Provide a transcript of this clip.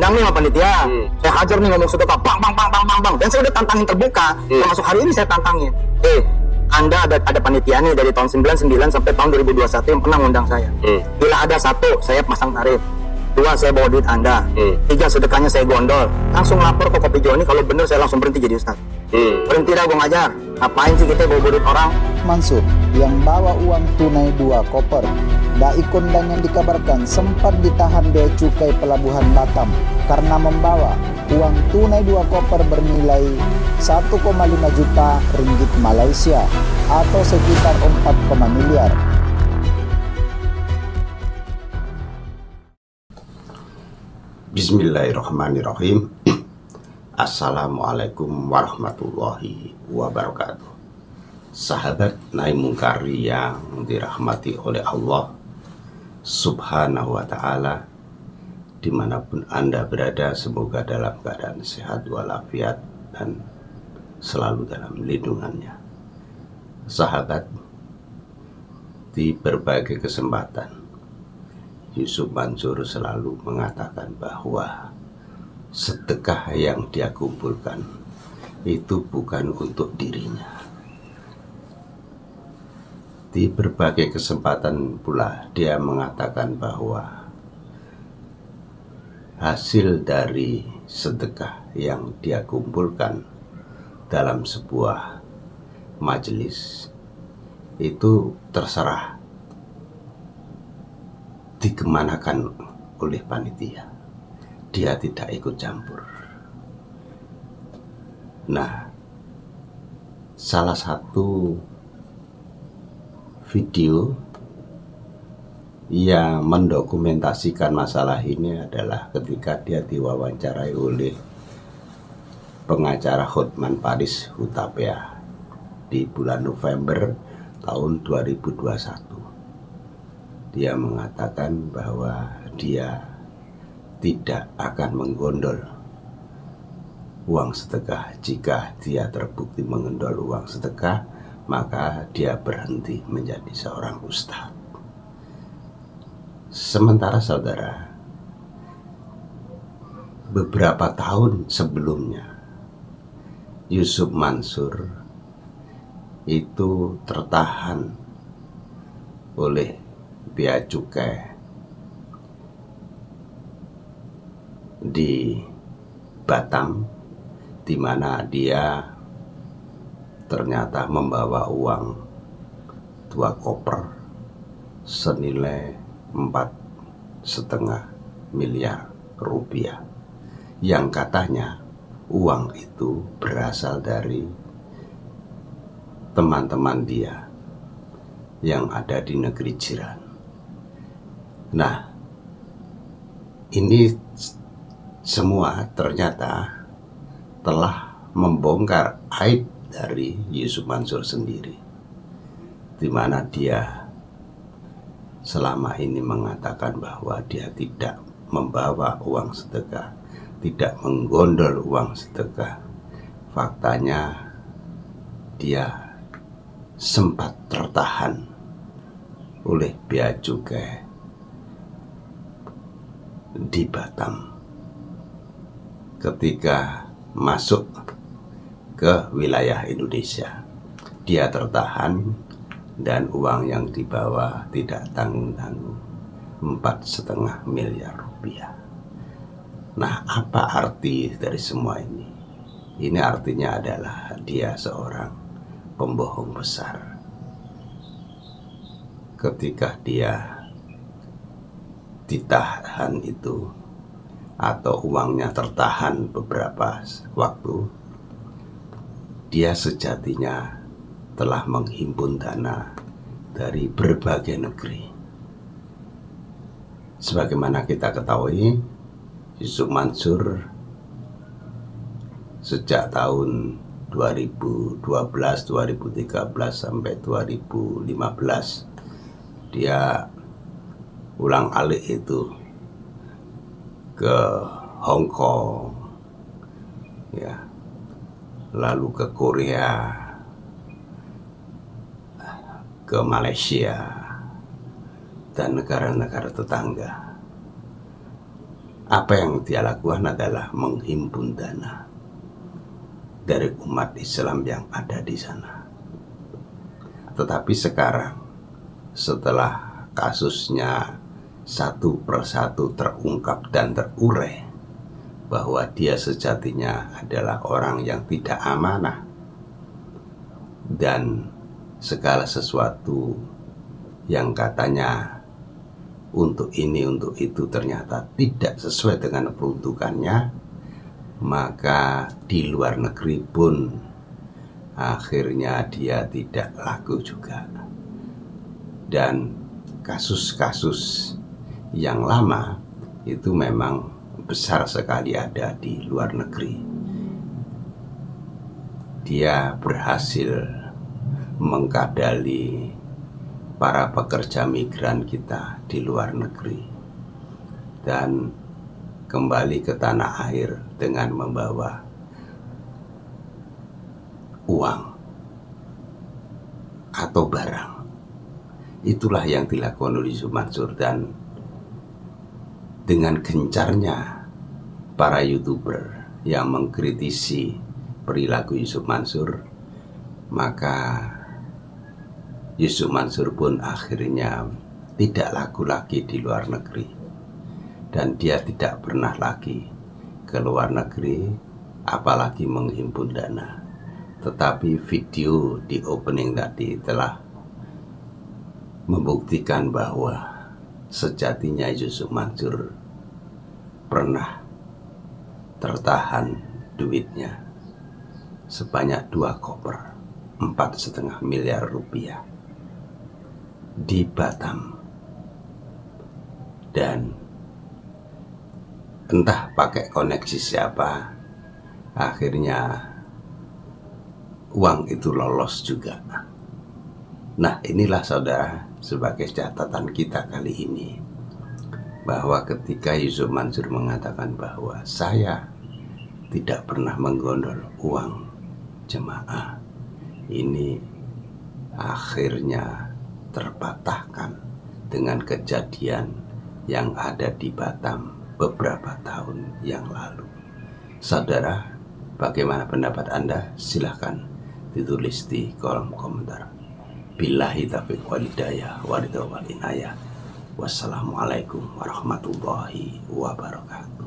Undang nih sama panitia, saya hajar nih ngomong sedekah, bang, dan saya udah tantangin terbuka, termasuk hari ini saya tantangin. Anda ada panitia nih dari tahun 99 sampai tahun 2021 yang pernah ngundang saya. Bila ada satu, saya pasang tarif. Dua, saya bawa duit Anda. Tiga, sedekahnya saya gondol. Langsung lapor ke Kopi Joni, kalau bener saya langsung berhenti jadi ustaz. Berhenti dah gue ngajar. Ngapain sih kita bawa duit orang? Mansur yang bawa uang tunai 2 koper. Dai kondang yang dikabarkan sempat ditahan bea cukai pelabuhan Batam karena membawa uang tunai 2 koper bernilai 1,5 juta ringgit Malaysia atau sekitar 4, miliar. Bismillahirrahmanirrahim. Assalamualaikum warahmatullahi wabarakatuh. Sahabat Naim Mungkari yang dirahmati oleh Allah Subhanahu wa ta'ala, dimanapun Anda berada, semoga dalam keadaan sehat walafiat dan selalu dalam lindungannya. Sahabat, di berbagai kesempatan Yusuf Mansur selalu mengatakan bahwa sedekah yang dia kumpulkan itu bukan untuk dirinya. Di berbagai kesempatan pula dia mengatakan bahwa hasil dari sedekah yang dia kumpulkan dalam sebuah majelis itu terserah dikemanakan oleh panitia. Dia tidak ikut campur. Nah, salah satu video yang mendokumentasikan masalah ini adalah ketika dia diwawancarai oleh pengacara Hotman Paris Hutapea di bulan November tahun 2021. Dia mengatakan bahwa dia tidak akan menggondol uang sedekah. Jika dia terbukti menggondol uang sedekah, maka dia berhenti menjadi seorang ustadz. Sementara saudara, beberapa tahun sebelumnya Yusuf Mansur itu tertahan oleh bea cukai di Batam, di mana dia ternyata membawa uang 2 koper senilai 4,5 miliar rupiah, yang katanya uang itu berasal dari teman-teman dia yang ada di negeri jiran. Nah, ini semua ternyata telah membongkar aib dari Yusuf Mansur sendiri, di mana dia selama ini mengatakan bahwa dia tidak membawa uang sedekah, tidak menggondol uang sedekah. Faktanya dia sempat tertahan oleh bea cukai di Batam ketika masuk ke wilayah Indonesia. Dia tertahan dan uang yang dibawa tidak tanggung-tanggung 4,5 miliar rupiah. Nah, apa arti dari semua ini? Ini artinya adalah dia seorang pembohong besar. Ketika dia ditahan itu, atau uangnya tertahan beberapa waktu, dia sejatinya telah menghimpun dana dari berbagai negeri. Sebagaimana kita ketahui, Yusuf Mansur sejak tahun 2012, 2013 sampai 2015 dia ulang alik itu ke Hong Kong, ya, lalu ke Korea, ke Malaysia, dan negara-negara tetangga. apa yang dia lakukan adalah menghimpun dana dari umat Islam yang ada di sana. Tetapi sekarang setelah kasusnya satu persatu terungkap dan terurai bahwa dia sejatinya adalah orang yang tidak amanah, dan segala sesuatu yang katanya untuk ini untuk itu ternyata tidak sesuai dengan peruntukannya, maka di luar negeri pun akhirnya dia tidak laku juga. Dan kasus-kasus yang lama itu memang besar sekali ada di luar negeri. Dia berhasil mengkadali para pekerja migran kita di luar negeri dan kembali ke tanah air dengan membawa uang atau barang. Itulah yang dilakukan oleh Yusuf Mansur, dan dengan gencarnya para YouTuber yang mengkritisi perilaku Yusuf Mansur, maka Yusuf Mansur pun akhirnya tidak laku lagi di luar negeri, dan dia tidak pernah lagi ke luar negeri apalagi menghimpun dana. Tetapi video di opening tadi telah membuktikan bahwa sejatinya Yusuf Mansur pernah tertahan duitnya sebanyak 2 koper 4,5 miliar rupiah di Batam, dan entah pakai koneksi siapa, akhirnya uang itu lolos juga. Nah, inilah saudara sebagai catatan kita kali ini, bahwa ketika Yusuf Mansur mengatakan bahwa saya tidak pernah menggondol uang jemaah, ini akhirnya terpatahkan dengan kejadian yang ada di Batam beberapa tahun yang lalu. Saudara, bagaimana pendapat Anda? Silahkan ditulis di kolom komentar. Billahi taufiq wal hidayah wal inayah. Wassalamualaikum warahmatullahi wabarakatuh.